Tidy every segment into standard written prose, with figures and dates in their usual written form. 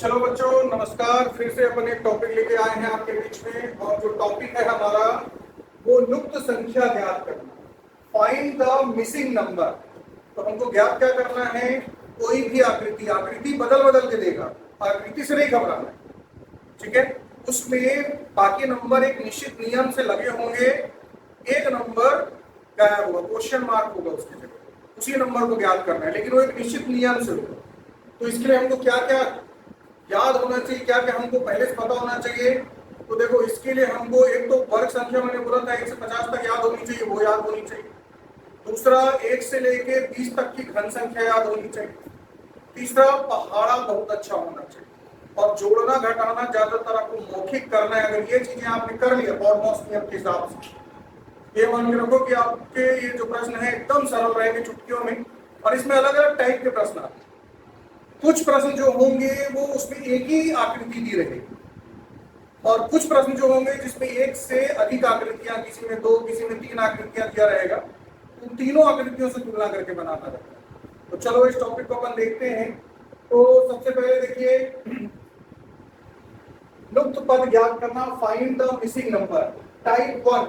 चलो बच्चों, नमस्कार। फिर से अपन एक टॉपिक लेके आए हैं आपके बीच में, और जो टॉपिक है हमारा वो लुप्त संख्या ज्ञात करना। Find the missing number. तो हमको ज्ञात क्या करना है? कोई भी आकृति आकृति बदल बदल के देगा, आकृति से नहीं घबराना है, ठीक है। उसमें बाकी नंबर एक निश्चित नियम से लगे होंगे, एक नंबर गायब होगा, क्वेश्चन मार्क होगा उसके जगह, उसी नंबर को ज्ञात करना है, लेकिन वो एक निश्चित नियम से होगा। तो इसके लिए हमको क्या क्या याद होना चाहिए, क्या क्या हमको पहले से पता होना चाहिए? तो देखो, इसके लिए हमको एक तो वर्ग संख्या मैंने बोला था 1 से 50 तक याद होनी चाहिए, वो याद होनी चाहिए। दूसरा 1 से लेके 20 तक की घन संख्या याद होनी चाहिए। तीसरा पहाड़ा बहुत अच्छा होना चाहिए, और जोड़ना घटाना ज्यादातर आपको मौखिक करना है। अगर ये चीजें आपने कर लिया बॉर्नमॉस नियम के हिसाब से, ये मान के रखो कि आपके ये जो प्रश्न है एकदम सरल रहेंगे चुटकियों में। और इसमें अलग अलग टाइप के प्रश्न आते हैं। कुछ प्रश्न जो होंगे वो उसमें एक ही आकृति दी रहेगी, और कुछ प्रश्न जो होंगे जिसमें एक से अधिक आकृतियां, किसी में 2, किसी में 3 आकृतियां दिया रहेगा, उन तीनों आकृतियों से तुलना करके बनाना रहता है। तो चलो इस टॉपिक को अपन देखते हैं। तो सबसे पहले देखिए, लुप्त पद ज्ञात करना, find the missing number. Type 1।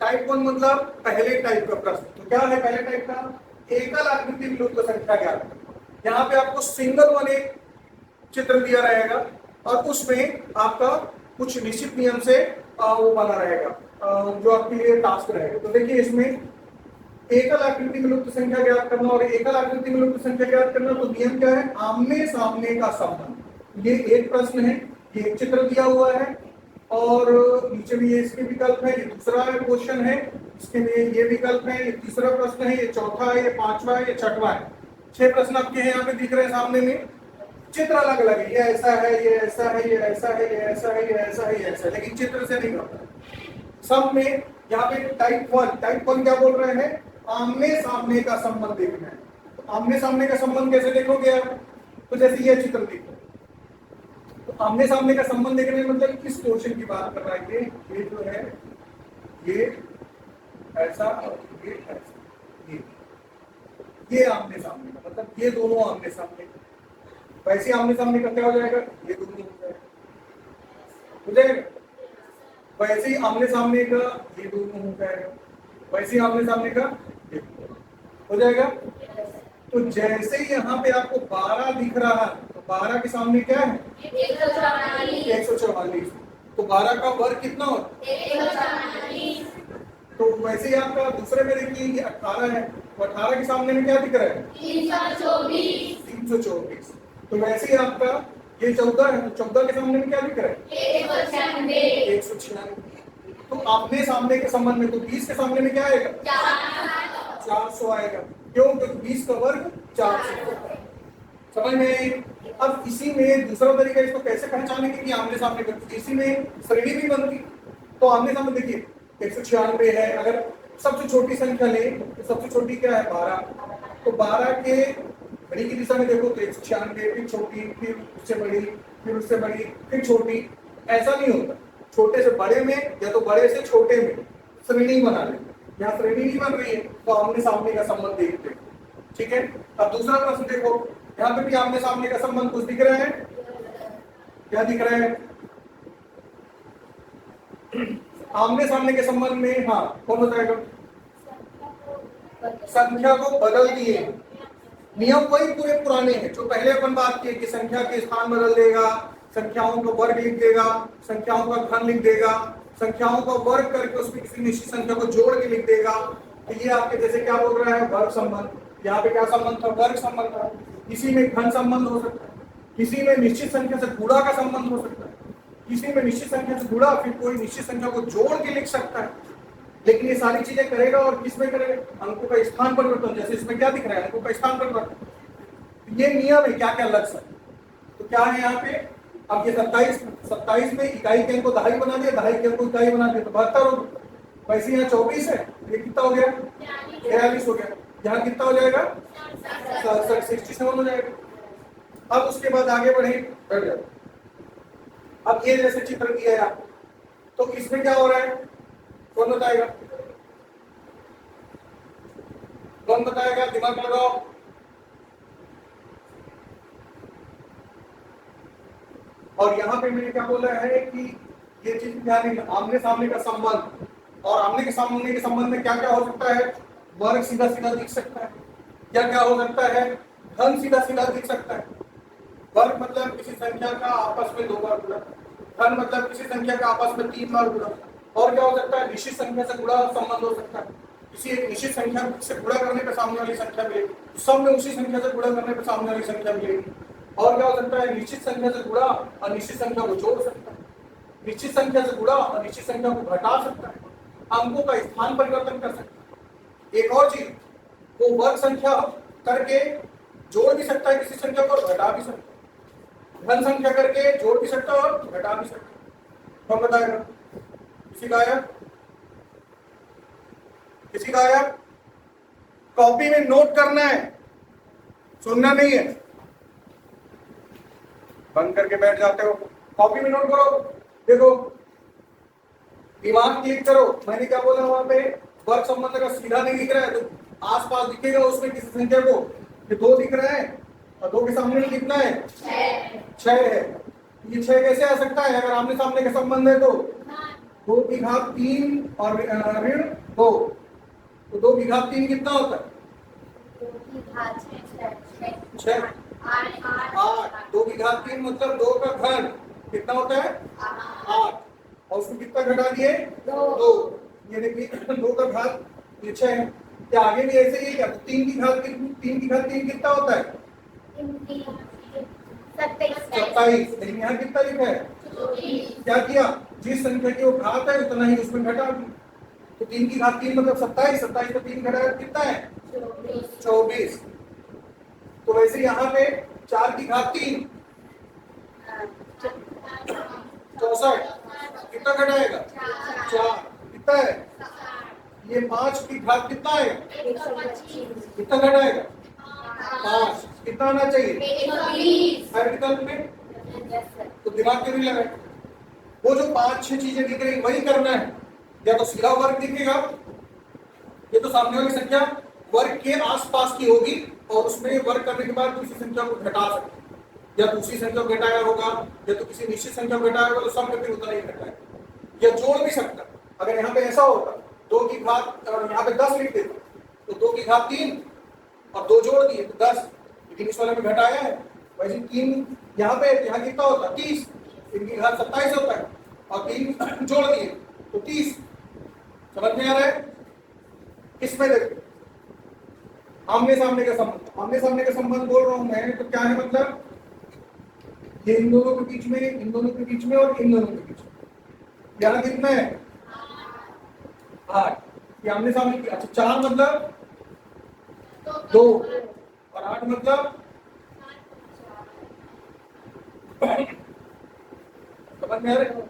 Type 1 मतलब पहले टाइप का प्रश्न। तो क्या है पहले टाइप का? एकल आकृति में लुप्त संख्या ज्ञात करना। यहाँ पे आपको सिंगल वन एक चित्र दिया रहेगा, और उसमें आपका कुछ निश्चित नियम से वो बना रहेगा, जो आपके लिए टास्क रहेगा। तो देखिए, इसमें एकल आकृति में लुप्त संख्या ज्ञात करना और एकल आकृति में लुप्त संख्या ज्ञात करना। तो नियम क्या है? आमने सामने का संबंध। ये एक प्रश्न है, ये एक चित्र दिया हुआ है, और नीचे भी ये इसके विकल्प है। ये दूसरा क्वेश्चन है, इसके लिए ये विकल्प है। ये तीसरा प्रश्न है, ये चौथा है, ये पांचवा है, ये छठवां है। 6 प्रश्न आपके यहाँ पे दिख रहे हैं सामने में। चित्र अलग अलग है, ये ऐसा है, ये ऐसा है, ये ऐसा है, ये ऐसा है, ये ऐसा है, ये ऐसा है, लेकिन चित्र से नहीं होता। सब में यहाँ पे टाइप 1 क्या बोल रहे हैं? आमने सामने का संबंध देखना है। तो आमने सामने का संबंध कैसे देखोगे आप? तो जैसे ये चित्र देखो, तो आमने सामने का संबंध देखने में मतलब किस क्वेश्चन की बात कर रहा है? ये जो है, ये ऐसा और ये ऐसा, ये आमने सामने का मतलब ये दोनों आमने सामने। वैसे आमने सामने का क्या हो जाएगा? ये दोनों हो जाएगा। वैसे ही आमने सामने का ये दोनों हो जाएगा। वैसे ही आमने सामने का ये हो जाएगा। तो जैसे ही यहाँ पे आपको 12 दिख रहा है, तो 12 के सामने क्या है? 144। तो 12 का वर्ग कितना हो? 144। तो वैसे ही आपका दूसरे में देखिए, ये 18 है, तो 18 के सामने में क्या दिख रहा है? 324। तो वैसे ही आपका ये 14 है, तो 14 के सामने में क्या दिख रहा है? 196। तो आमने सामने के संबंध में, तो 20 के सामने में क्या आएगा? 400 आएगा। क्यों? क्योंकि 20 का वर्ग 400। समझ में? अब इसी में दूसरा तरीका इसको कैसे पहचानेंगे कि आमने सामने का? इसी में श्रेणी भी बनती। तो आमने सामने देखिए 196 है। अगर सबसे छोटी संख्या ले तो सबसे छोटी क्या है? 12। तो 12 के घड़ी की दिशा में देखो तो 196, फिर छोटी, फिर उससे बड़ी, फिर उससे बड़ी, फिर छोटी। ऐसा नहीं होता। छोटे से बड़े में या तो बड़े से छोटे में श्रेणी बना ले। यहाँ श्रेणी नहीं बन रही है, तो आमने सामने का संबंध देखते हैं, ठीक है। अब दूसरा प्रश्न देखो, यहाँ पे भी आमने सामने का संबंध कुछ दिख रहा है? क्या दिख रहा है? आमने सामने के संबंध में, हाँ, कौन बताएगा? संख्या को बदल दिए। नियम वही पूरे पुराने हैं जो पहले अपन बात की कि संख्या के स्थान बदल देगा, संख्याओं का वर्ग लिख देगा, संख्याओं का घन लिख देगा, संख्याओं का वर्ग करके उसमें किसी निश्चित संख्या को जोड़ के लिख देगा। तो ये आपके जैसे क्या बोल रहा है? वर्ग संबंध। यहाँ पे क्या संबंध था? वर्ग संबंध था। किसी में घन संबंध हो सकता है, किसी में निश्चित संख्या से गुणा का संबंध हो सकता है, किसी में निश्चित संख्या से गुणा फिर कोई निश्चित संख्या को जोड़ के लिख सकता है। लेकिन ये सारी चीजें करेगा और किसमें करेगा? अंकों का स्थान परिवर्तन। जैसे इसमें क्या दिख रहा है? अंकों का स्थान परिवर्तन। ये नियम है क्या क्या लग सकता है। तो क्या है यहाँ पे? अब ये 27 में इकाई के अंक को दहाई बना दिया, दहाई के अंक को इकाई बना दिया, तो 72 हो गया। वैसे यहाँ 24 है, ये कितना हो गया? 43 हो गया। यहाँ कितना हो जाएगा? 67 हो जाएगा। अब उसके बाद आगे बढ़े, बढ़ जाओ। अब ये जैसे चित्र दिया है आपको, तो इसमें क्या हो रहा है? कौन बताएगा? कौन बताएगा? दिमाग लगाओ। और यहाँ पे मैंने क्या बोला है कि ये चीज ध्यान रखना, आमने सामने का संबंध, और आमने के सामने के संबंध में क्या क्या हो सकता है, वर्ग सीधा सीधा दिख सकता है, क्या क्या हो सकता है, घन सीधा सीधा दिख सकता है। वर्ग मतलब किसी संख्या का आपस में 2 बार गुणा, घन मतलब किसी संख्या का आपस में 3 बार गुणा, और क्या हो सकता है, निश्चित संख्या से गुणा संबंध हो सकता है, किसी एक निश्चित संख्या से गुणा करने पर सामने वाली संख्या मिलेगी, सब में उसी संख्या से गुणा करने पर सामने वाली संख्या मिलेगी। और क्या हो सकता है, निश्चित संख्या से गुणा और निश्चित संख्या को जोड़ सकता है, निश्चित संख्या से गुणा और निश्चित संख्या को घटा सकता है, अंकों का स्थान परिवर्तन कर सकता है। एक और चीज, वो वर्ग संख्या करके जोड़ भी सकता है किसी संख्या को और घटा भी सकता है, धन संख्या करके जोड़ भी सकता है और घटा भी सकता है। कौन बताएगा? किसी का आया? किसी का आया? कॉपी में नोट करना है, सुनना नहीं है, बंद करके बैठ जाते हो। कॉपी में नोट करो, देखो दिमाग क्लिक करो। मैंने क्या बोला वहां पे, वर्ग संबंध का सीधा नहीं दिख रहा है तो आसपास दिखेगा उसमें किसी संख्या को, ये 2 दिख रहा है और 2 के सामने में कितना है, 6 है। ये 6 कैसे आ सकता है अगर आमने सामने का संबंध है तो 2 की घात 3 और ऋण 2, तो 2 की घात 3 कितना होता है, 6, 8, 2 की घात 3 मतलब 2 का घन कितना होता है, 8, और उसको कितना घटा दिए, 2, ये देखिए 2 का घात ये 6 है। क्या आगे भी ऐसे ही क्या, 3 की घात 3 कितना होता है, 27, लेकिन यहाँ कितना लिखा है, क्या किया, जिस संख्या की वो घात है उतना ही उसमें घटा दिया, तो 3 की घात 3 मतलब 27, 27 को 3 घटाया कितना है, 24। तो वैसे यहाँ पे 4 की घात 3 64, कितना घटाएगा, 4, कितना है, ये 5 की घात कितना है, कितना घटाएगा, 5, कितना आना चाहिए, प्रैक्टिकल में तो दिमाग क्यों नहीं लगा, वो जो 5-6 चीजें दिख रही वही करना है। या तो सीधा वर्ग दिखेगा, ये तो सामने वाली संख्या वर्ग के आसपास की होगी और उसमें वर्ग करने के बाद दूसरी संख्या को घटा सकते, या दूसरी संख्या को घटाया होगा या तो किसी निश्चित संख्या को घटाया होगा तो सब में फिर उतना ही घटाया, या जोड़ भी सकता। अगर यहाँ पे ऐसा होता 2 की घात और यहाँ पे 10 लिख देता तो 2 की घात 3 और 2 जोड़ दिए तो 10, लेकिन इस वाले में घटाया है, वैसे 3 यहाँ पे, यहाँ कितना होता है 30, इनकी घात 27 होता है और 3 जोड़ दिए तो 30। समझ में आ रहा है? इसमें देखो आमने सामने का संबंध, आमने सामने का संबंध बोल रहा हूं मैं तो क्या है, मतलब ये इन दोनों के बीच में, इन दोनों के बीच में और इन दोनों के बीच में, यहाँ कितना है 8, ये आमने सामने की। अच्छा 4 मतलब 2 और 8 मतलब समझ में आ रहा है,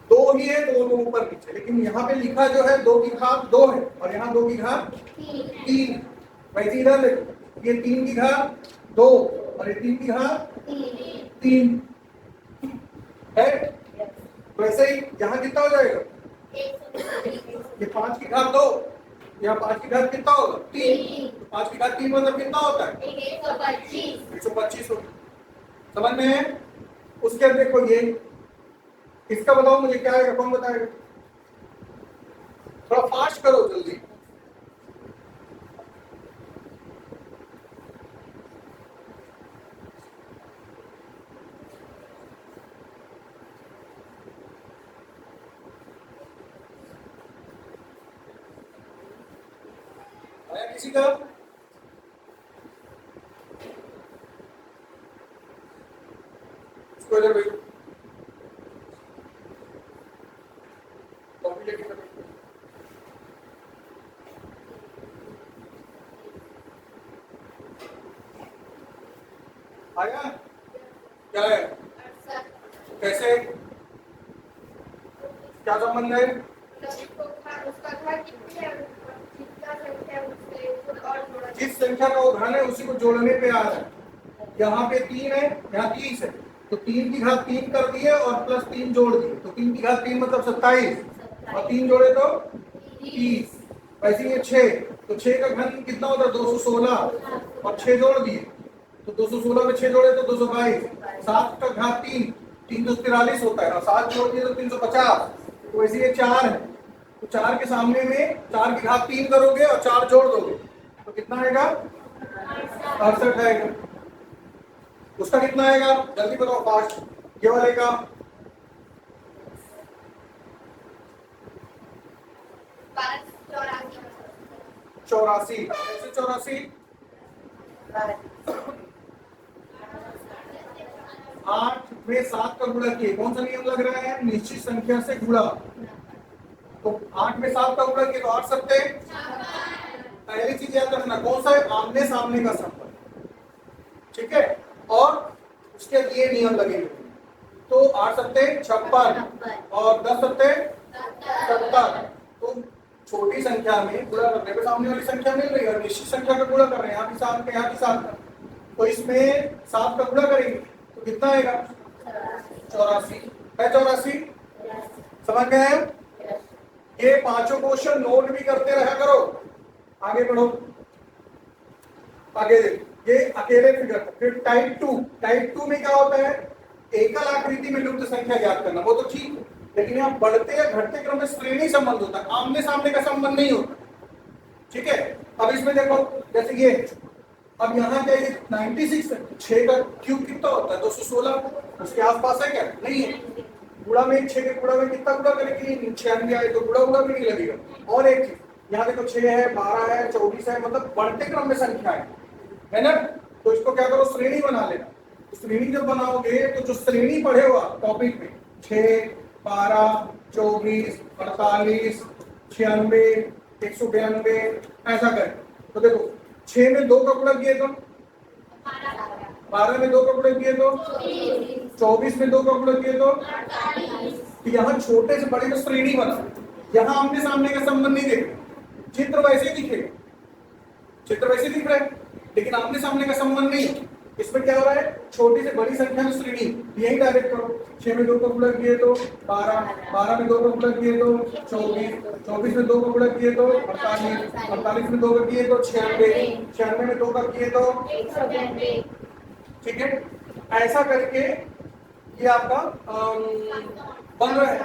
2 ही है तो वो ऊपर नीचे, लेकिन यहाँ पे लिखा जो है 2 की घात 2 है और यहाँ 2 की घात 3, वैसे इधर देखो ये 3 की घात 2 और ये 3 की घात 3 है, वैसे ही यहाँ कितना हो जाएगा, ये 5 की घात 2, यहाँ 5 की घात कितना होगा 3, 5 की घात 3 मतलब कितना होता है 125 होता। समझ में है? उसके अंदर देखो ये इसका बताओ मुझे क्या आएगा, कौन बताएगा, थोड़ा फास्ट करो जल्दी। आया किसी का? इसको इधर भेजो, कॉपी लेके चलो। आया क्या है, कैसे, क्या संबंध है, जिस संख्या का उदाहरण है उसी को जोड़ने पे आ रहा है। यहाँ पे 3 है, यहाँ 30 है तो 3 की घात 3 कर दिए और प्लस 3 जोड़ दिए तो 3 की घात 3 मतलब 27 और 3 जोड़े तो 30। वैसे ये 6 तो 6 का घन कितना होता है 216 और 6 जोड़ दिए तो 216 में 6 जोड़े तो 222, 7 का घात 3, 3 तो 43 होता है, और 7 जोड़ दिए तो 350, तो वैसे ये 4 है, तो 4 के सामने में 4 की घात 3 करोगे और 4 जोड़ दोगे तो कितना आएगा? 68 आएगा। उसका कितना आएगा जल्दी बताओ फास्ट, ये वाले का? 84, कैसे 84? 8 में 7 का गुणा किए, कौन सा नियम लग रहा है? निश्चित संख्या से गुणा, तो 8 में 7 का गुणा किए तो 8 सत्ते, पहली चीज याद रखना कौन सा है? आमने सामने का संबंध, ठीक है, और उसके लिए नियम लगेंगे, तो 8 सत्ते 56 और 10 सत्ते 70, तो छोटी संख्या में गुणा करने पे सामने वाली संख्या मिल रही है, और निश्चित संख्या का गुणा कर रहे हैं, यहाँ भी 7 का यहाँ भी 7 का, तो इसमें 7 का गुणा करेंगे तो कितना आएगा? 84 है। 84 समझ गए हैं? ये पांचों क्वेश्चन नोट भी करते रहा करो। आगे बढ़ो, आगे देखो, ये अकेले फिगर। फिर टाइप 2, टाइप 2 में क्या होता है? एकल आकृति में लुप्त संख्या ज्ञात करना, वो तो ठीक है, लेकिन यहाँ बढ़ते या घटते क्रम में श्रेणी संबंध होता है, आमने सामने का संबंध नहीं होता, ठीक है। अब इसमें देखो जैसे ये, अब यहाँ क्या ये 96 है, 6 का क्यूब कितना होता है? 216, उसके आसपास है क्या? नहीं है। गुणा में 6 के गुणा में कितना गुणा करेंगे? 96 आए तो गुणा भी नहीं लगेगा। और एक चीज यहाँ देखो 6 है, 12 है, 24 है, मतलब बढ़ते क्रम में संख्या है ना, तो इसको क्या करो? श्रेणी बना लेना। तो श्रेणी जब बनाओगे तो जो श्रेणी पढ़े हो आप टॉपिक में 6, 12, 24, 48, 96, 192 ऐसा करें, तो देखो 6 में 2 का गुणा किए तो 12 में 2 का गुणा किए तो 24 में 2 का गुणा किए तो यहाँ छोटे से बड़े में श्रेणी बना, यहाँ आमने सामने का संबंध नहीं देखेगा, चित्र वैसे ही दिखेगा, चित्र वैसे दिख रहा है, लेकिन आमने सामने का संबंध नहीं। इसमें क्या हो रहा है? छोटी से बड़ी संख्या में श्रेणी, यही डायरेक्ट करो। 6 में 2 का गुणा किए तो 12, 12 में 2 का गुणा किए तो 24, 24 में 2 का गुणा किए तो 48, 48 में 2 का किए तो 96, 96 में 2 का किए तो 192, ठीक है। ऐसा करके ये आपका बन रहा है,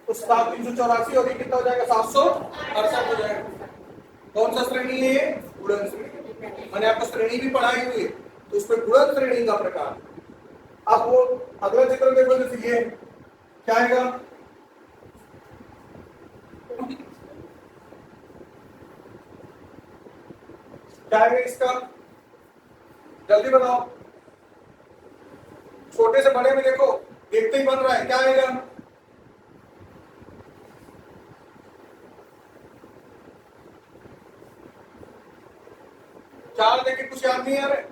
तो 384 और ये कितना हो जाएगा? 768 हो जाएगा। कौन सा श्रेणी है ये? गुणन श्रेणी। मैंने आपको श्रेणी भी पढ़ाई हुई है, तो उसमें गुणन श्रेणी का प्रकार। अब वो अगला चित्र देखो, जैसे ये क्या आएगा? क्या आएगा इसका? जल्दी बताओ, छोटे से बड़े में देखो, देखते ही बन रहा है, क्या आएगा? चार देखे कुछ याद नहीं आ रहा है?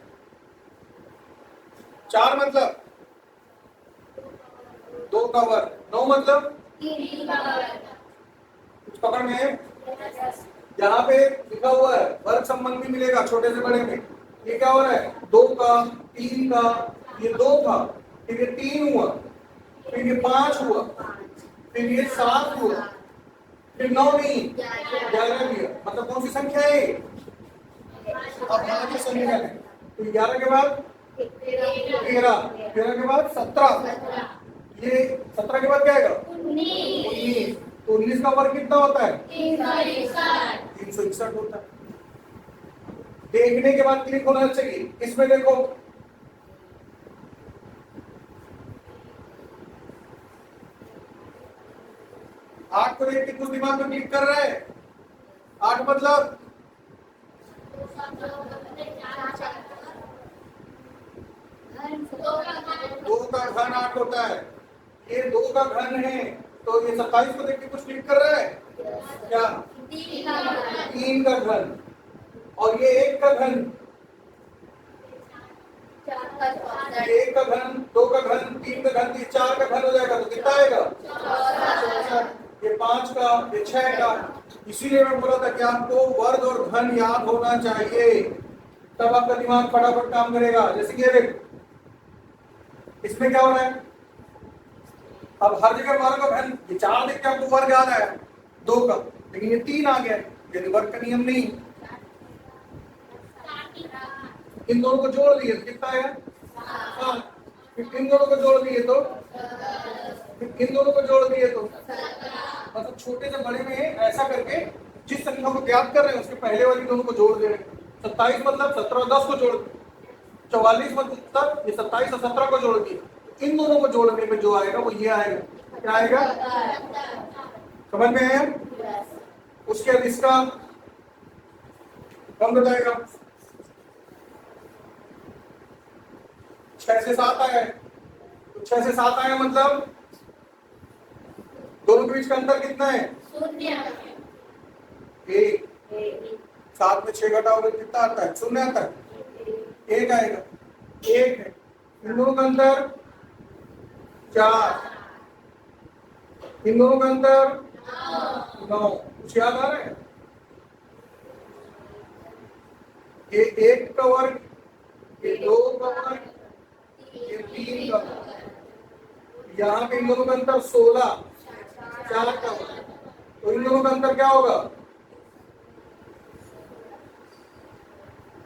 4 मतलब 2 का वर्ग, 9 मतलब कुछ पकड़ में है? यहाँ पे लिखा हुआ है वर्ग संबंध भी मिलेगा छोटे से बड़े में। ये क्या हो रहा है? 2 का, 3 का, ये 2 था, फिर ये 3 हुआ, फिर ये 5 हुआ, फिर ये 7 हुआ, फिर 9 नहीं 11 भी है, मतलब कौन सी संख्या है? अब यहाँ की संख्या है, तो 11 के बाद 13, 13 के बाद 17, ये 17 के बाद क्या आएगा? 19, तो 19 का वर्ग कितना होता है? 361 होता है। देखने के बाद क्लिक होना चाहिए। इसमें देखो आठ को देख के कुछ दिमाग में क्लिक कर रहा है। 8 मतलब 2 का घन 8 होता है। ये 2 का घन है, तो ये 27 को देख के कुछ क्लिक कर रहा है क्या? 3 का घन, और ये 1 का घन, 1 का घन, 2 का घन, 3 का घन, 4 का घन हो जाएगा, तो कितना आएगा? ये 5 का, ये 6 का। इसीलिए मैं बोला था कि आपको वर्ग और घन याद होना चाहिए, तब आपका दिमाग फटाफट काम करेगा। जैसे कि देख, इसमें क्या हो रहा है? अब हर जगह वर्ग और घन, ये 4 देख के आपको वर्ग आ रहा है 2 का, लेकिन ये 3 आ गया, ये वर्ग का नियम नहीं। इन दोनों को जोड़ दिए तो कितना आएगा 7। फिर इन दोनों को जोड़ दिए तो फिर इन दोनों को जोड़ दिए तो मतलब छोटे से बड़े में ऐसा करके जिस संख्या को ज्ञात कर रहे हैं उसके पहले वाली दोनों को जोड़ दे रहे हैं। 27 मतलब 17 और 10 को जोड़ दिए, 44 मतलब ये 27 और 17 को जोड़ दिए, इन दोनों को जोड़ने में जो आएगा वो ये आएगा, क्या आएगा, समझ में आया? उसके बाद इसका कौन बताएगा? 6 से 7 आया है, तो 6 से 7 आया मतलब दोनों के बीच का अंतर कितना है? 1। 7 में 6 घटाओगे कितना आता है? 0 आता है, 1 आएगा, 1 है। इन दोनों का अंतर 4, इन दोनों का अंतर 9। कुछ याद आ रहा है? ये 1 का वर्ग, ये 2 का वर्ग, ये 3 का वर्ग, यहाँ पे इन दोनों का अंतर 16, 4 का वर्ग, तो इन दोनों का अंतर क्या होगा?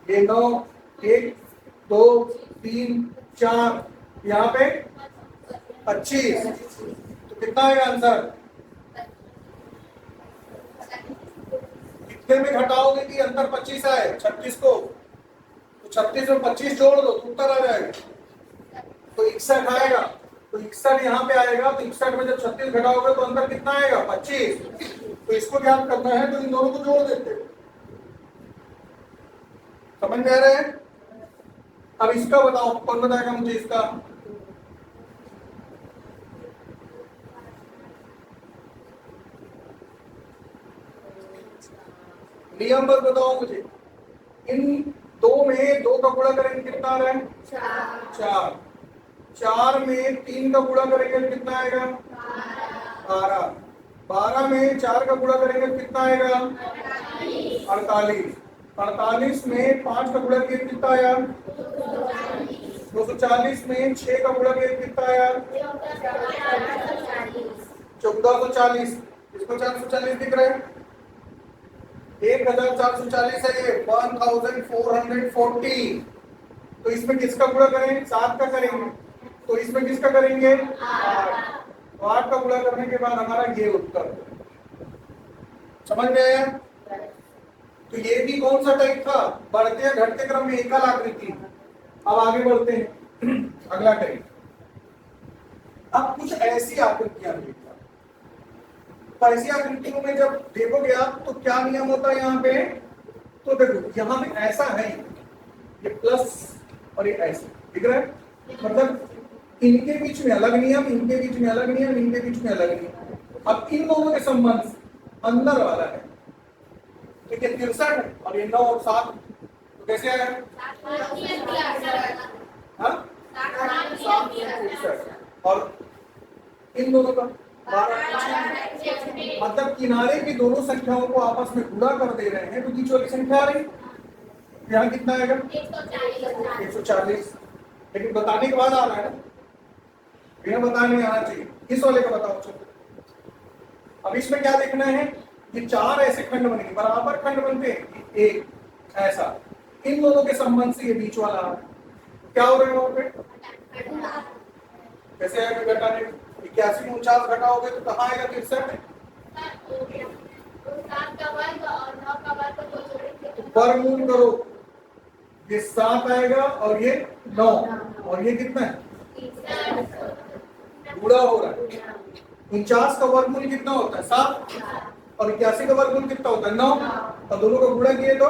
ये 9, 1 2 3 4, यहाँ पे 25, तो कितना आएगा आंसर? कितने में घटाओगे कि अंतर 25 आए? 36 को, तो 36 में 25 जोड़ दो तो उत्तर आ जाएगा, तो 61 आएगा। तो 61 यहाँ पे आएगा, तो 61 में जब 36 घटाओगे तो अंतर कितना आएगा? 25। तो इसको ज्ञात करना है तो इन दोनों को जोड़ देते हैं। समझ में आ रहा है? अब इसका बताओ, कौन बताएगा मुझे इसका? नियम बस बताओ मुझे। इन 2 में 2 का गुणा करेंगे कितना आ रहा है? 4। 4 में 3 का गुणा करेंगे कितना आएगा? 12। 12 में 4 का गुणा करेंगे कितना आएगा? 48। 48 में 5 का गुणा किया कितना आया? 240 में 6 का गुणा किया कितना आया? 1440। इसको 440 दिख रहा है? 1440 है ये, 1440। तो इसमें किसका गुणा करें? 7 का करेंगे, तो इसमें किसका करेंगे? 8। 8 का गुणा करने के बाद हमारा ये उत्तर। समझ में आया? तो ये भी कौन सा टाइप था? बढ़ते या घटते क्रम में एकल आकृति। अब आगे बढ़ते हैं अगला टाइप। अब कुछ ऐसी आकृतियां देखा, तो ऐसी आकृतियों में जब देखोगे आप तो क्या नियम होता है यहाँ पे? तो देखो यहाँ में ऐसा है, ये प्लस और ये ऐसे दिख रहा है, मतलब इनके बीच में अलग नियम, इनके बीच में अलग नियम, इनके बीच में अलग नियम। अब इन दोनों के संबंध अंदर वाला है, ठीक है, 63 और ये 9 और 7, तो कैसे आया? हाँ, 7 और इन दोनों का 12, मतलब किनारे की दोनों संख्याओं को आपस में गुणा कर दे रहे हैं तो बीच वाली संख्या आ रही, यहाँ कितना आएगा? 140। लेकिन बताने के बाद आ रहा है ना, बिना बताने आना चाहिए। इस वाले का बताओ चलो। अब इसमें क्या देखना है? ये 4 ऐसे खंड बनेंगे, बराबर खंड बनते हैं, एक ऐसा, इन दोनों के संबंध से ये बीच वाला क्या हो रहा है वहां पे? कैसे आएगा घटाने? 81 में 49 घटाओगे तो कहाँ आएगा? 63। वर्गमूल करो, ये 7 आएगा और ये 9 और ये कितना है? गुणा हो रहा है। 49 का वर्गमूल कितना होता है? 7 और 81 का वर्गमूल कितना होता है? 9 और दोनों को गुणा किए तो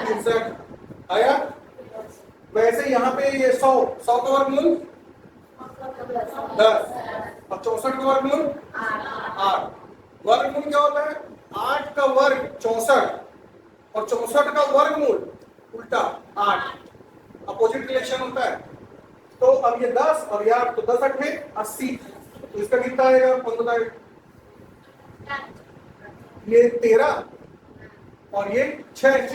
63 आया। वैसे यहाँ पे ये 100 का वर्गमूल 10 और 64 का वर्गमूल 8। वर्गमूल क्या होता है? 8 का वर्ग 64 और 64 का वर्गमूल उल्टा 8, अपोजिट रिलेशन होता है। तो अब ये 10 और ये 8, तो 10 8 में 80, तो इसका कितना आएगा? कौन बताएगा? ये 13 और ये 6,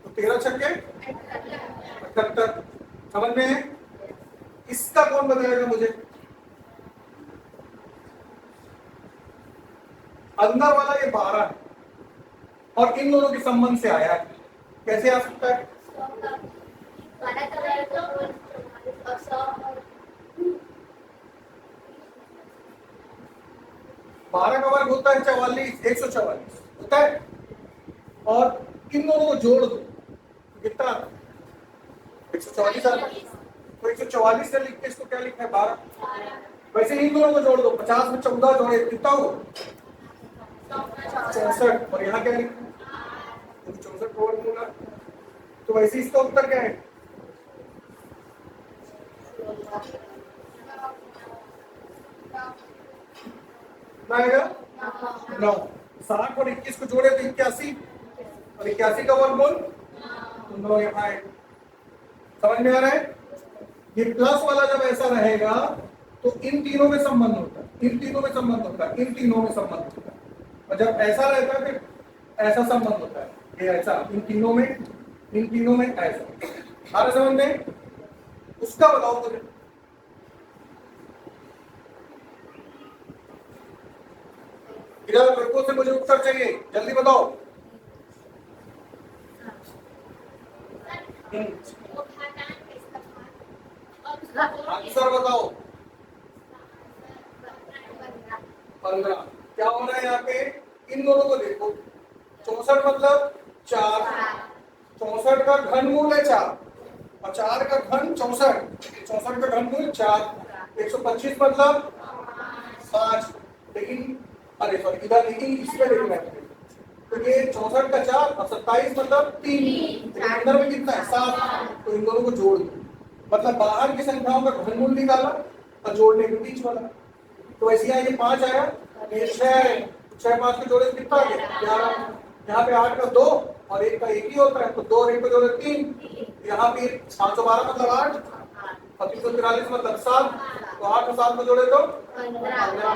तो 13 छक्के 78। समझ में है? इसका कौन बताएगा मुझे? अंदर वाला ये 12 है और इन दोनों के संबंध से आया है, कैसे आ सकता है? बारह का वर्ग होता है 44, 144 होता है। और इन दोनों को जोड़ दो कितना 144 आता है। तो 144 से लिख के इसको क्या लिखा है 12। वैसे इन दोनों को जोड़ दो 50 में 14 जोड़े कितना हो 64। और यहाँ क्या लिखा है 64 का वर्गमूल है। तो वैसे इसका उत्तर क्या है आएगा 9। 60 और 21 को जोड़े तो 81 और 81 का वर्गमूल तो 9 यहाँ है। समझ में आ रहा है। ये प्लस वाला जब ऐसा रहेगा तो इन तीनों में संबंध होता है, इन तीनों में संबंध होता है, इन तीनों में संबंध होता है। और जब ऐसा रहता है फिर ऐसा संबंध होता है, ये ऐसा इन तीनों में ऐसा। आ रहा समझ में। उसका बताओ मुझे इधर लड़कों से मुझे उत्तर चाहिए, जल्दी बताओ। आंसर बताओ। 15। क्या हो रहा है यहाँ पे इन दोनों को देखो 64 मतलब 4, 64 का घनमूल है 4 और 4 का घन 64, 64 का घनमूल 4, 125 मतलब 5। लेकिन अरे सॉरी इधर लेकिन इसमें देखना है तो ये 64 का 4 और 27 मतलब 3, अंदर में कितना है 7। तो इन दोनों को जोड़ दो मतलब बाहर की संख्याओं का घनमूल निकाला और जोड़ने के बीच वाला। तो ऐसे यहाँ ये 5 आया, ये 6, 6 5 को जोड़े कितना आ गया 11। यहाँ पे 8 का 2 और 1 का 1 ही होता है तो 2 और 1 को जोड़े 3। यहाँ पे 512 मतलब 8 और 343 मतलब 7। तो 8 और 7 को जोड़े तो 15।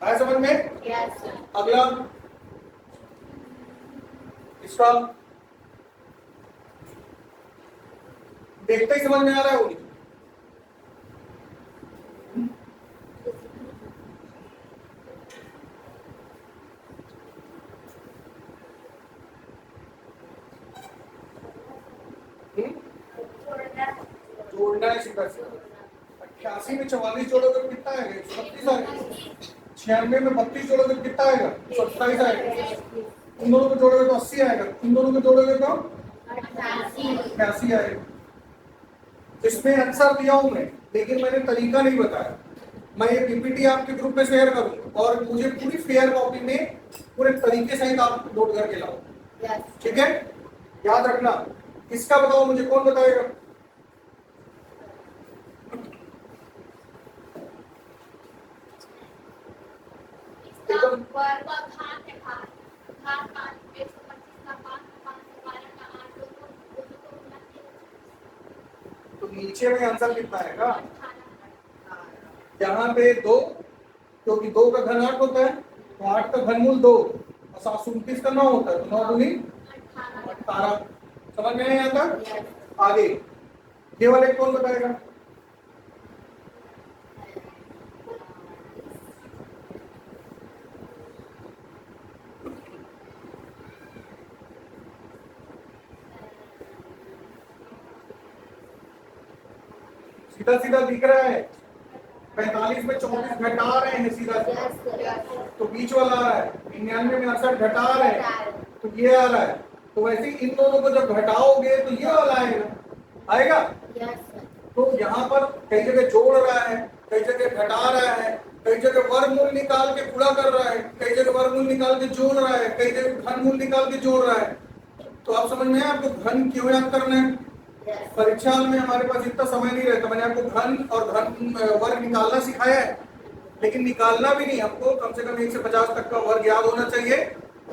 आया समझ में। अगला इसका देखते ही समझ में आ रहा है वो जोड़ना है सीधा सीधा। 88 में 44 जोड़ोगे तो कितना आएगा 132 आएगा। 96 में 32 जोड़ोगे तो कितना आएगा 27 आएगा। इन दोनों को जोड़ोगे तो 80 आएगा। इन दोनों को जोड़ोगे तो 88 आएगा। इसमें आंसर दिया हूं मैं लेकिन मैंने तरीका नहीं बताया। मैं ये पीपीटी आपके ग्रुप में शेयर करूंगा और मुझे पूरी फेयर कॉपी में पूरे तरीके सहित आप नोट करके लाओ। ठीक है याद रखना। इसका बताओ मुझे कौन बताएगा। एकदम तो नीचे में आंसर कितना आएगा यहाँ पे 2 क्योंकि 2 का घन 8 होता है तो 8 का घनमूल 2 और 729 का 9 होता है तो 9 दूनी 18। समझ में आया यहाँ तक। आगे ये वाले कौन बताएगा। सीधा सीधा दिख रहा है 45 में 24 घटा रहे हैं सीधा सीधा तो बीच वाला आ रहा है। 99 में 68 घटा रहे हैं तो ये आ रहा है। तो वैसे इन दोनों को जब घटाओगे तो ये वाला आएगा तो यहाँ पर कई जगह जोड़ रहा है, कई जगह घटा रहा है, कई जगह वर्गमूल निकाल के पूरा कर रहा है, कई जगह वर्गमूल निकाल के जोड़ रहा है, कई जगह घनमूल निकाल के जोड़ रहा है। तो आप समझ में आपको घन क्यों याद करना है। परीक्षा में हमारे पास इतना समय नहीं रहता। मैंने आपको घन और घन वर्ग निकालना सिखाया है लेकिन निकालना भी नहीं, हमको कम से कम 1 से 50 तक का वर्ग याद होना चाहिए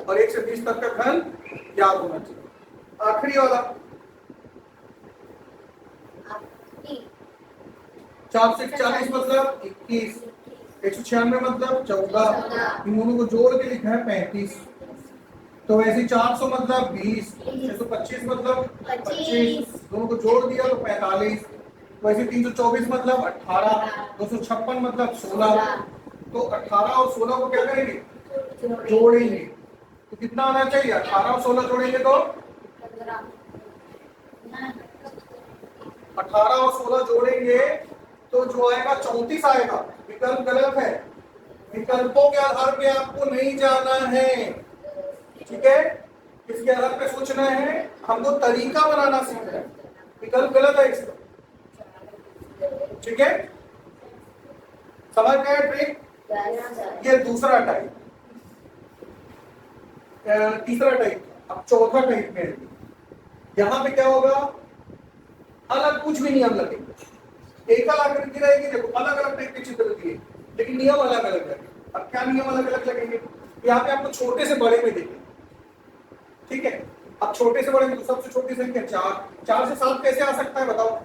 और 1 से 20 तक का घन याद होना चाहिए। आखिरी वाला 4 से 40 मतलब 21, 196 मतलब 14। इन दोनों को जोड़ के लिखा है 35। तो वैसे 400 मतलब 20, 625 मतलब 25, दोनों को जोड़ दिया तो 45। वैसे 324 मतलब 18, 256 मतलब 16। तो 18 और 16 को क्या करेंगे जोड़ेंगे तो कितना आना चाहिए 18 और 16 जोड़ेंगे तो 18 और 16 जोड़ेंगे तो जो आएगा 34 आएगा। विकल्प गलत है, विकल्पों के आधार पे आपको नहीं जाना है, ठीक है, किसके आधार पे सोचना है, हमको तरीका बनाना सीखना है। विकल्प गलत है इसका, ठीक है, समझ गए ट्रिक। ये दूसरा टाइप, तीसरा टाइप। अब चौथा टाइप में यहां पे क्या होगा, अलग कुछ भी नियम लगेंगे, एकल आकृति रहेगी, देखो अलग अलग टाइप के चित्र दिए लेकिन नियम अलग अलग लगेंगे। अब क्या नियम अलग अलग लगेंगे, यहाँ पे आपको छोटे से बड़े में देखें, ठीक है। अब छोटे से बड़े में तो सबसे छोटी संख्या 4, 4 से 7 कैसे आ सकता है बताओ,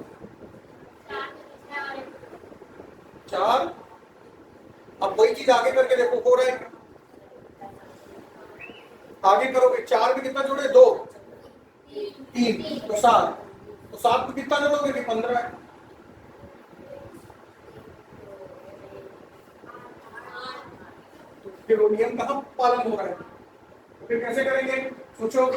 4। अब वही चीज आगे करके देखो, हो रहा है, आगे करोगे 4 में कितना जोड़े, 2, 3 तो 7, तो 7 में कितना जोड़ोगे, 15 है। तो फिर वो नियम कहाँ पालन हो रहा है, तो फिर कैसे करेंगे, सोचो।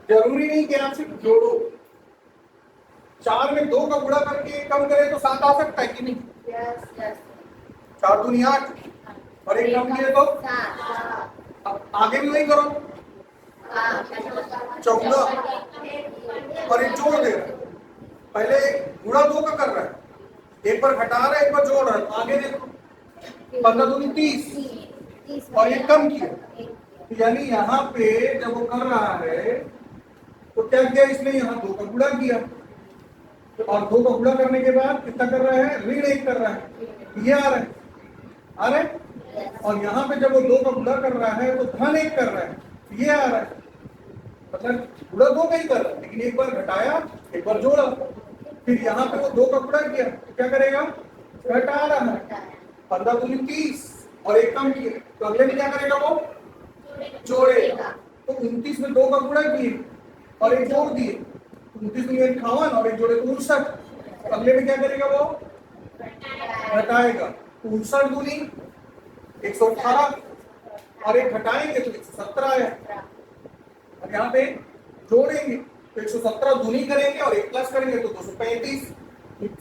जरूरी नहीं कि आप सिर्फ जोड़ो, 4 में 2 का गुणा करके कम करें तो 7 आ सकता है कि नहीं, 4 दूनी 8 और एक कम किए तो अब आगे भी वही करो, 14 और एक जोड़ दे रहा है, पहले गुणा 2 का कर रहा है, एक बार घटा रहा है एक बार जोड़ रहा है, आगे देखो 15 दूनी 30 और ये कम किया, यानी यहाँ पे जब वो कर रहा है तो क्या किया इसने, यहाँ 2 का गुणा किया और 2 का गुणा करने के बाद कितना कर रहा है, ऋण 1 कर रहा है, ये आ रहा है, आ रहा है। और यहाँ पे जब वो 2 का गुणा कर रहा है तो धन 1 कर रहा है, ये आ रहा है, मतलब गुणा 2 का ही कर रहा है लेकिन एक बार घटाया एक बार जोड़ा। फिर यहाँ पे वो 2 का गुणा किया तो क्या करेगा, घटा रहा है, 15 दूनी 30 और एक कम किया, तो अगले में क्या करेगा, वो जोड़ेगा। तो 29 में 2 का गुणा किए और एक जोड़ दिए, 29 में 58 और एक जोड़े तो 59, अगले में क्या करेगा, वो घटाएगा, 59 दूनी 118 और एक घटाएंगे तो 117 आया, और यहाँ पे जोड़ेंगे तो 117 दूनी करेंगे और एक प्लस करेंगे तो 235,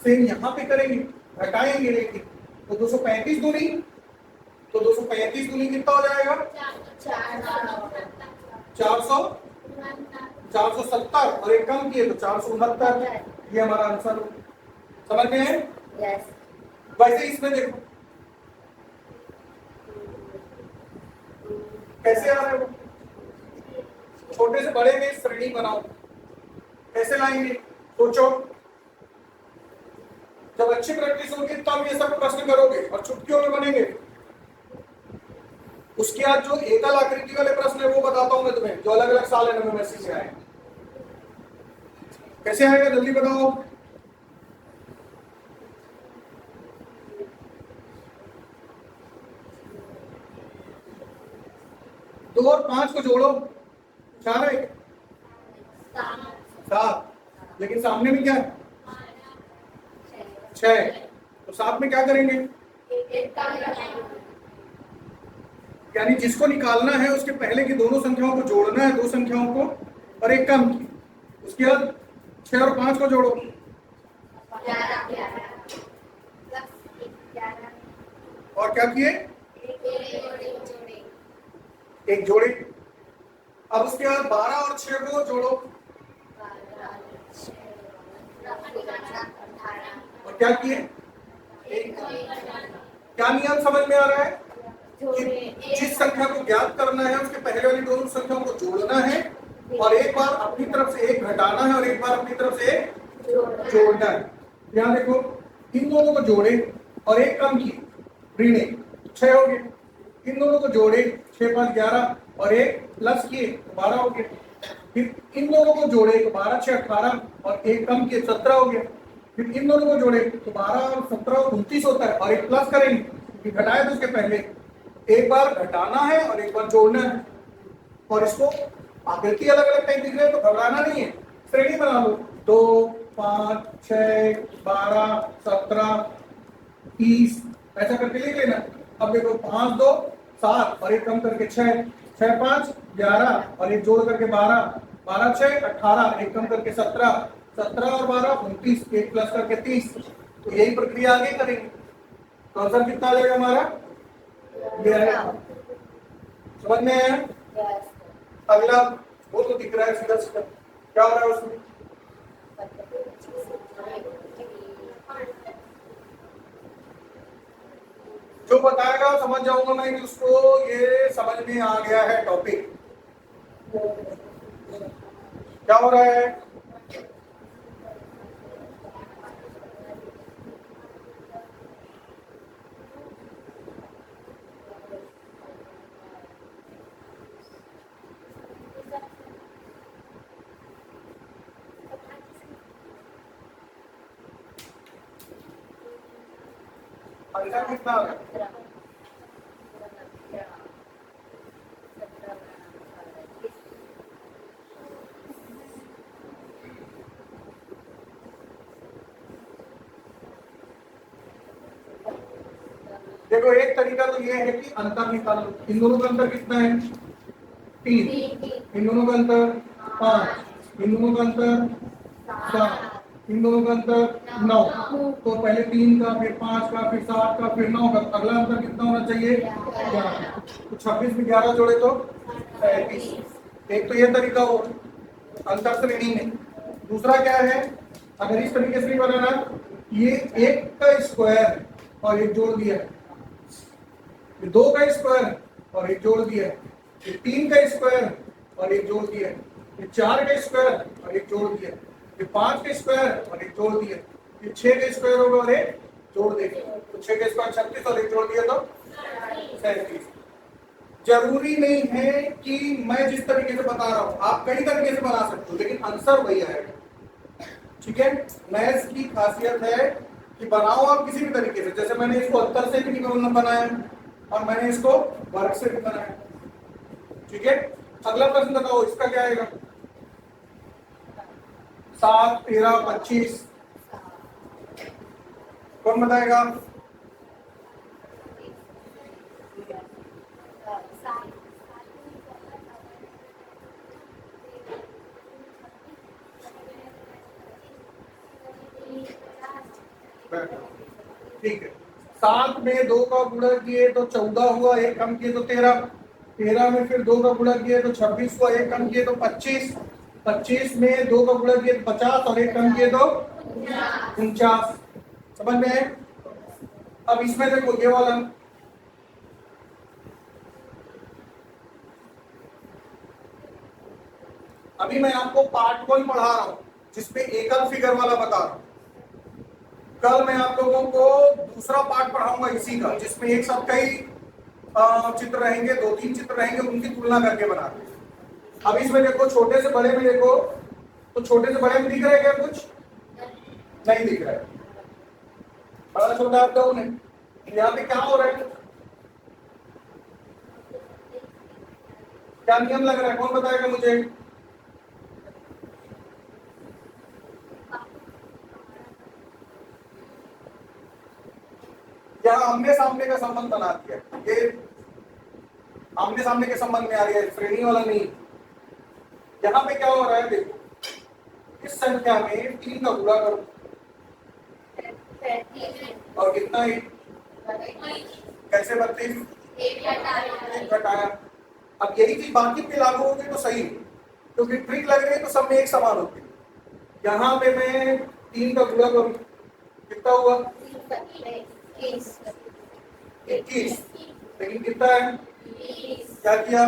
सेम यहाँ पे करेंगे, घटाएंगे लेकिन तो 235 दूनी, तो 235 दूनी कितना हो जाएगा, 470 और एक कम किए तो 469, ये हमारा आंसर हो। समझ गए हैं? वैसे इसमें देखो कैसे आ रहा है, छोटे से बड़े में श्रेणी बनाओ, कैसे लाएंगे सोचो, जब अच्छी प्रैक्टिस होगी तब ये सब प्रश्न करोगे और चुटकियों में बनेंगे। उसके बाद जो एकल आकृति वाले प्रश्न है वो बताता हूं मैं तुम्हें, जो अलग अलग साल एनएमएमएससी में आए, कैसे आएगा जल्दी बताओ। दो और 5 को जोड़ो, 4 है, 7, लेकिन सामने में क्या है, 6, तो 7 में क्या करेंगे, यानी जिसको निकालना है उसके पहले की दोनों संख्याओं को जोड़ना है, 2 संख्याओं को और एक कम की, उसके बाद 6 और 5 को जोड़ो, और क्या किए, एक जोड़े। अब उसके बाद 12 और 6 को जोड़ो और क्या किए, क्या नियम समझ में आ रहा है कि जिस संख्या को ज्ञात करना है उसके पहले वाली दोनों संख्याओं को जोड़ना है और एक बार अपनी तरफ से एक घटाना है और एक बार अपनी तरफ से एक जोड़ना है। यहाँ देखो इन दोनों को जोड़े और एक कम की, ऋण 6 हो गए, इन दोनों को जोड़े 6 5 11 और एक प्लस किए तो 12 हो गए, फिर इन दोनों को जोड़े तो 12 6 18 और एक कम किए 17 हो गया, फिर इन दोनों को जोड़े तो 12 और 17 29 होता है और एक प्लस करेंगे, घटाए तो उसके पहले एक बार घटाना है और एक बार जोड़ना है। और इसको आकृति अलग अलग टाइप दिख रहे हैं तो घबराना नहीं है, श्रेणी बना लो, 2 5 6 12 17 30 ऐसा करके लिख लेना। अब देखो 5 2 7 और एक कम करके 6, 6 5 11 और एक जोड़ करके 12, 12 6 18, एक कम करके 17, 17 और 12 29, एक प्लस करके 30। तो यही प्रक्रिया आगे करेंगे। तो आंसर कितना आ जाएगा हमारा? ये आएगा। समझ में आया? अगला वो तो दिख रहा है सीधा सीधा, क्या हो रहा है उसमें? जो बताएगा समझ जाऊंगा मैं कि उसको ये समझ में आ गया है टॉपिक। क्या हो रहा है? आंसर कितना आ गया? देखो एक तरीका तो ये है कि अंतर निकालो। इन दोनों का अंतर कितना है? 3। इन दोनों का अंतर 5, इन दोनों का अंतर 7, इन दोनों का अंतर 9। तो पहले 3 का, फिर 5 का, फिर 7 का, फिर 9 का। अगला अंतर कितना होना चाहिए? 11। तो 26 में 11 जोड़े तो 35। एक तो ये तरीका हो अंतर श्रेणी में। दूसरा क्या है, अगर इस तरीके से बनाना, ये 1 का स्क्वायर और एक जोड़ दिया, 2 का स्क्वायर और एक जोड़ दिया, 3 का स्क्वायर और एक जोड़ दिया, 4 का स्क्वायर और एक जोड़ दिया, 5 का स्क्वायर और एक जोड़ दिया, 6 का स्क्वायर होगा और एक जोड़ देंगे। तो 6 का स्क्वायर 36 और एक जोड़ दिया तो 37। जरूरी नहीं है कि मैं जिस तरीके से बता रहा हूं आप कई तरीके से बना सकते हो, लेकिन आंसर वही आएगा। ठीक है, मैथ्स की खासियत है कि बनाओ आप किसी भी तरीके से। जैसे मैंने इसको उत्तर से भी बनाया और मैंने इसको वर्ग से भी बनाया। ठीक है, अगला प्रश्न बताओ, इसका क्या आएगा? 7 13 25। कौन बताएगा? ठीक है, 7 में 2 का गुणा किए तो 14 हुआ, एक कम किए तो 13, 13 में फिर 2 का गुणा किए तो 26 हुआ, एक कम किए तो 25, 25 में 2 का गुणा किए तो 50 और एक कम किए तो 49। समझ में है? अब इसमें देखो ये वाला, अभी मैं आपको पार्ट 1 पढ़ा रहा हूं जिसमें एकल फिगर वाला बता रहा हूं। कल मैं आप लोगों को दूसरा पार्ट पढ़ाऊंगा इसी का, जिसमें एक साथ कई चित्र रहेंगे, 2-3 चित्र रहेंगे, उनकी तुलना करके बनाते हैं। अब इसमें देखो छोटे से बड़े में देखो, तो छोटे से बड़े में दिख रहा है क्या कुछ? नहीं दिख रहा है। बड़ा छोटा आप डाउन है। यहाँ पे क्या हो रहा है? क्या नियम लग रहा है? कौन बताएगा मुझे? यहाँ आमने सामने का संबंध बना दिया, ये आमने सामने के संबंध में आ रही है, श्रेणी वाला नहीं। यहाँ पे क्या हो रहा है देखो, इस संख्या में 3 का गुणा करो और कितना है? कैसे 32? एक घटाया। अब यही चीज बाकी पे लागू होगी तो सही, क्योंकि ट्रिक लग रही है तो सब में एक समान होती है। यहाँ पे मैं 3 का गुणा करूं, कितना हुआ? 21। लेकिन कितना है? क्या किया?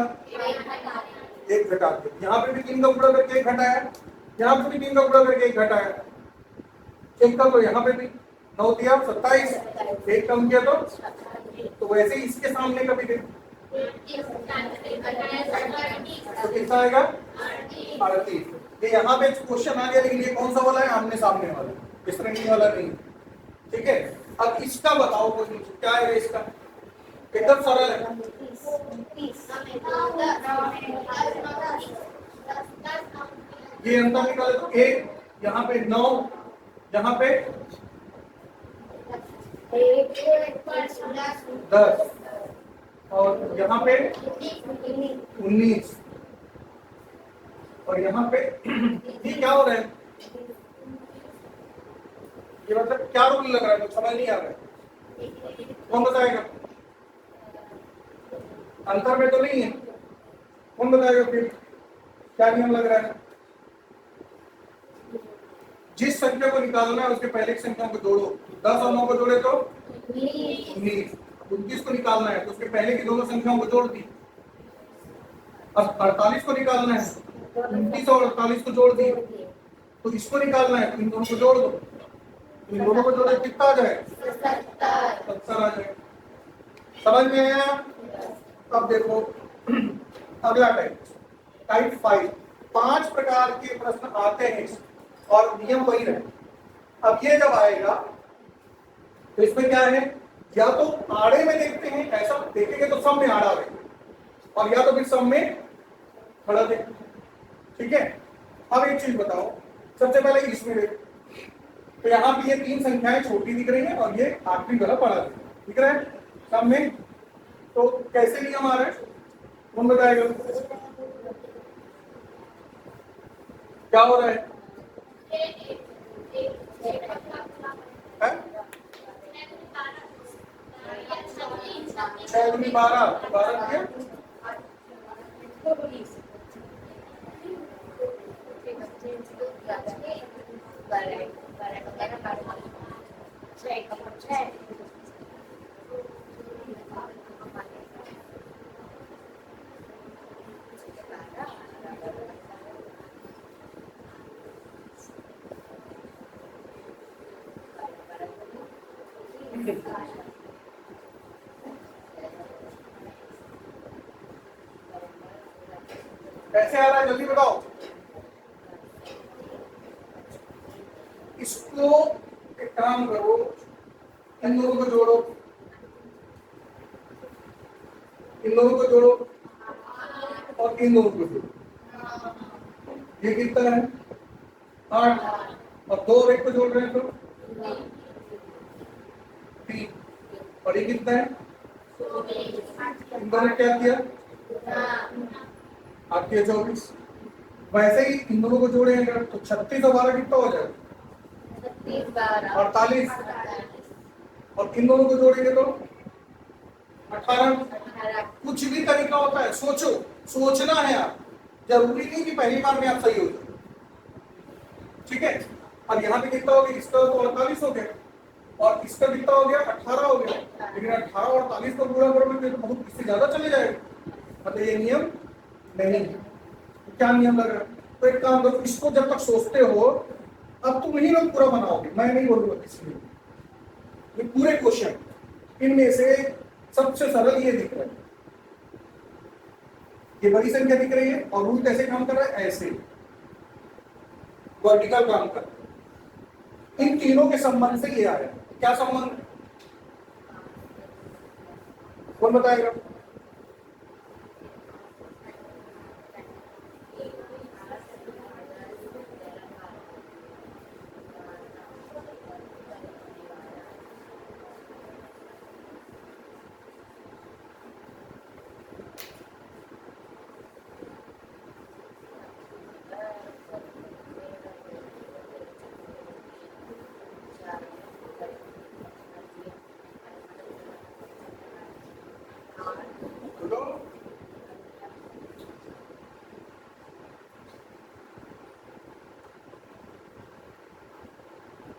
एक घटा दिया। यहाँ पे भी 3 का गुणा करके एक घटाया, यहाँ पे भी 3 का गुणा करके एक घटाया। एक कम तो यहाँ पे भी 9 दिया 27, एक कम किया तो वैसे इसके सामने का भी देखो तो कितना आएगा? 38। ये यहाँ पे क्वेश्चन आ गया, लेकिन ये कौन सा वाला है? आमने सामने वाला, इस श्रेणी वाला नहीं। ठीक है, अब इसका बताओ क्वेश्चन क्या है इसका? एकदम सरल है। ये अंतर निकाले तो 1, यहाँ पे 9, यहाँ पे 10 और यहाँ पे 19 और यहाँ पे ये क्या हो रहा है? ये मतलब क्या रूल लग रहा है? तो समझ नहीं आ रहा है, कौन बताएगा? अंतर में तो नहीं है, कौन बताएगा फिर क्या नियम लग रहा है? जिस संख्या को निकालना है उसके पहले की संख्या को जोड़ो। 10 और 9 को जोड़े तो 19। 29 को निकालना है तो उसके पहले की दोनों संख्याओं को जोड़ दी। अब 48 को निकालना है, 29 और 48 को जोड़ दी, तो इसको निकालना है तो इन दोनों को जोड़ दो। इन दोनों को जोड़े कितना आ जाए? 70 आ जाए। समझ में आया? अब देखो अगला टाइप 5। 5 प्रकार के प्रश्न आते हैं और नियम वही रहे। अब ये जब आएगा तो इसमें क्या है, या तो आड़े में देखते हैं, ऐसा देखेंगे तो सब में आड़ा देखेंगे, और या तो फिर सब में खड़ा देखेंगे। ठीक है, अब एक चीज बताओ, सबसे पहले इसमें देखो तो यहाँ पे ये 3 संख्याएं छोटी दिख रही है और ये आखिरी वाला बड़ा दिख रहा है सब में। तो कैसे नियम आ रहा है, कौन बताएगा? क्या हो रहा है? 6 दूनी 12, 12 दिया। कैसे आ रहा है जल्दी बताओ। इसको एक काम करो, इन दोनों को जोड़ो, इन दोनों को जोड़ो और इन दोनों को जोड़ो। ये कितना है? 8 और 2 और 1 को जोड़ रहे हैं तो 3 और ये कितना है? इन दोनों ने क्या किया? आपके 24। वैसे ही इन दोनों को जोड़े अगर तो 36 और 12 कितना हो जाएगा? 48 और इन दोनों को जोड़ेंगे तो 18। कुछ भी तरीका होता है, सोचो, सोचना है आप, जरूरी नहीं कि पहली बार में आप सही हो जाए। ठीक है, अब यहाँ पे कितना हो गया? इसका तो 48 हो गया और इसका कितना हो गया? 18 हो गया। लेकिन 18 और 48 को पूरा करोगे तो बहुत इससे ज्यादा चले जाएगा, मतलब ये नियम नहीं। क्या नियम लग रहा है? तो एक काम करो, इसको जब तक सोचते हो अब तुम ही लोग पूरा बनाओगे, मैं नहीं बोलूंगा किसी में। ये पूरे क्वेश्चन इनमें से सबसे सरल ये दिख रहा है, ये बड़ी संख्या दिख रही है और रूल कैसे काम कर रहा है? ऐसे वर्टिकल काम कर। इन तीनों के संबंध से ये आ रहा है। क्या संबंध, कौन बताएगा?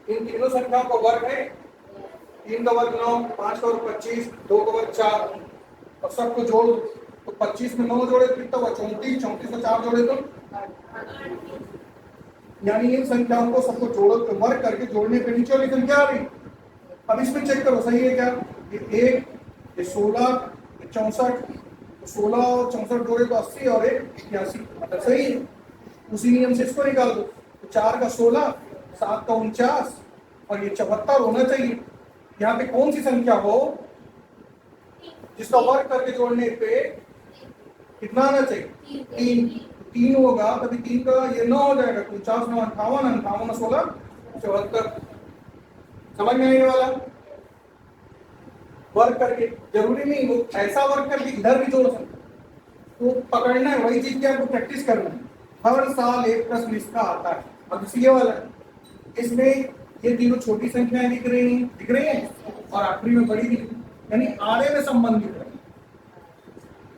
इन तीनों संख्याओं का वर्ग है 3 का वर्ग 9, 5 का वर्ग 25, 2 का वर्ग 4 और सबको जोड़ तो 25 में 9 जोड़े तो कितना हुआ? 34, 34 में 4 जोड़े तो यानी इन संख्याओं को सबको जोड़ो तो वर्ग करके जोड़ने पे नीचे वाली संख्या आ रही। अब इसमें चेक करो सही है क्या? ये 1, ये 16, ये 64, 16 और 64 जोड़े तो 80 और 1 81, मतलब सही है। उसी नियम से इसको निकाल दो तो 4 का 16, 7 का 49 और ये 74 होना चाहिए। यहाँ पे कौन सी संख्या हो जिसका वर्ग करके जोड़ने पे कितना आना चाहिए? 3 होगा तभी 3 का ये 9 हो जाएगा। 49 9 58 58 16 74। समझ में आने वाला? वर्क करके, जरूरी नहीं वो ऐसा वर्क करके इधर भी जोड़ सकते, तो पकड़ना है, वही चीज की आपको प्रैक्टिस करना है। हर साल एक प्रश्न इसका आता है। अब ये वाला इसमें ये तीनों छोटी संख्याएं दिख रही हैं और आखिरी में बड़ी दिख रही है, यानी आने में संबंधित है।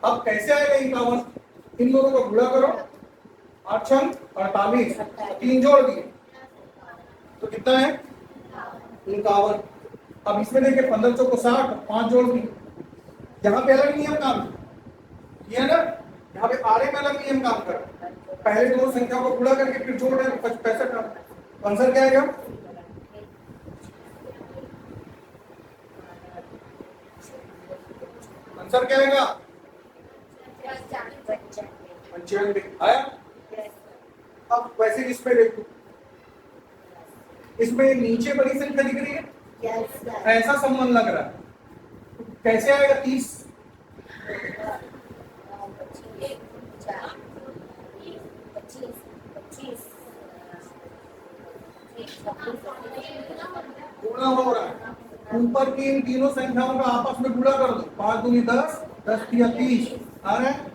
अब कैसे आएगा इनका वन? इन दोनों को गुणा करो, 8 छंग 48, 3 जोड़ दिए तो कितना है 51। अब इसमें देखिए 15 चौको 60, 5 जोड़ दिए। यहाँ पे अलग नियम काम किया ना, यहाँ पे आरे में अलग नियम काम कर, पहले दो संख्या को गुणा करके फिर जोड़ रहे हैं 65 का आंसर क्या आएगा? आंसर क्या आएगा? 95 आया। अब वैसे इसमें देखो, इसमें नीचे बड़ी संख्या दिख रही है, ऐसा संबंध लग रहा है, कैसे आएगा 30? गुणा हो रहा है, ऊपर की इन तीनों संख्याओं का आपस में गुणा कर दो, 5 दूनी 10, 10 तिया 30 आ रहा है।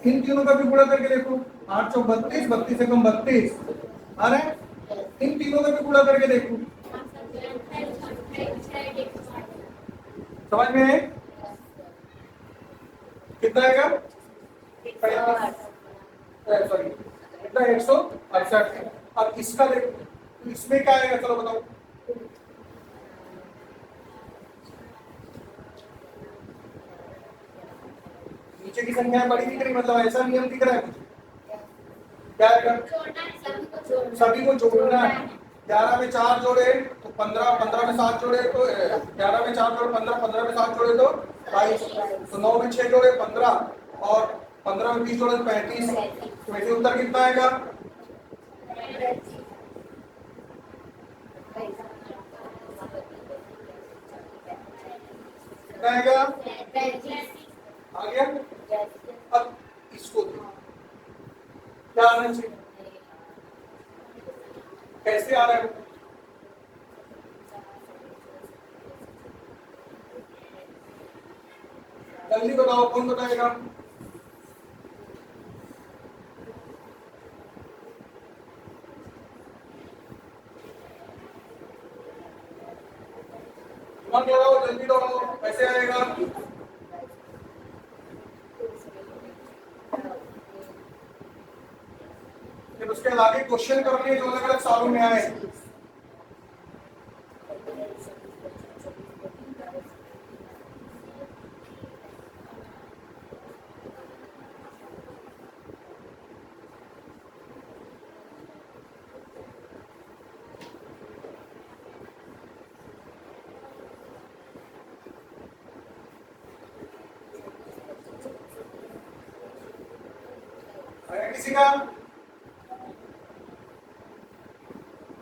इन तीनों का भी गुणा करके देखो, 8 चौक 32, 32 से कम 32 आ रहा है। इन तीनों का भी गुणा करके देखो, समझ में आए? कितना आएगा? सॉरी कितना? 168। अब इसका देखो, इसमें क्या आएगा चलो बताओ। नीचे की संख्या बड़ी दिख रही, मतलब ऐसा नियम दिख रहा है मुझे, क्या आएगा? सभी को जोड़ना है। 11 में 4 जोड़े तो 15, 15 में 7 जोड़े तो 11 में 4 जोड़े 15, 15 में 7 जोड़े तो 22, तो 9 में 6 जोड़े 15 और 15 में 20 जोड़े 35। तो वैसे उत्तर कितना आएगा? कितना आएगा? आ गया। अब इसको क्या आना चाहिए? कैसे आ रहा है? जल्दी बताओ, कौन बताएगा? दिमाग लगाओ, जल्दी दौड़ाओ, कैसे आएगा? फिर उसके आगे क्वेश्चन करने जो अलग अलग सालों में आए। किसी का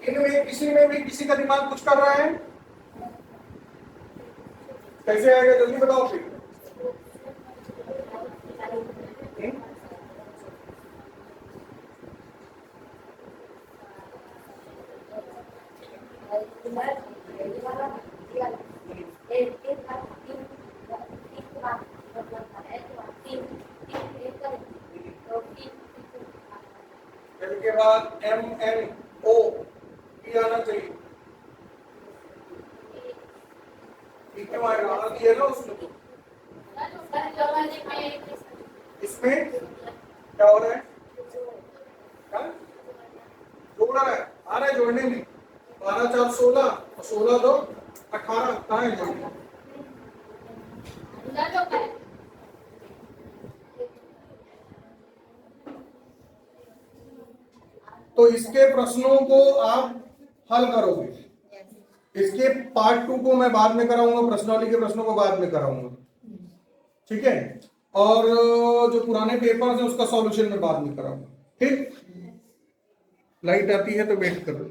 इनमें किसी में भी किसी का दिमाग कुछ कर रहा है? कैसे आएगा जल्दी बताओ फिर। के बाद MNO भी आना चाहिए, ठीक है आएगा, आना दिया ना उसमें। तो इसमें क्या हो रहा है? जोड़ रहा है, आ रहा है जोड़ने में। 12 4 16 और 16 2 18 कहाँ है जोड़ने? तो इसके प्रश्नों को आप हल करोगे। इसके पार्ट 2 को मैं बाद में कराऊंगा, प्रश्नावली के प्रश्नों को बाद में कराऊंगा, ठीक है। और जो पुराने पेपर्स हैं उसका सॉल्यूशन मैं बाद में कराऊंगा, ठीक। लाइट आती है तो वेट करो।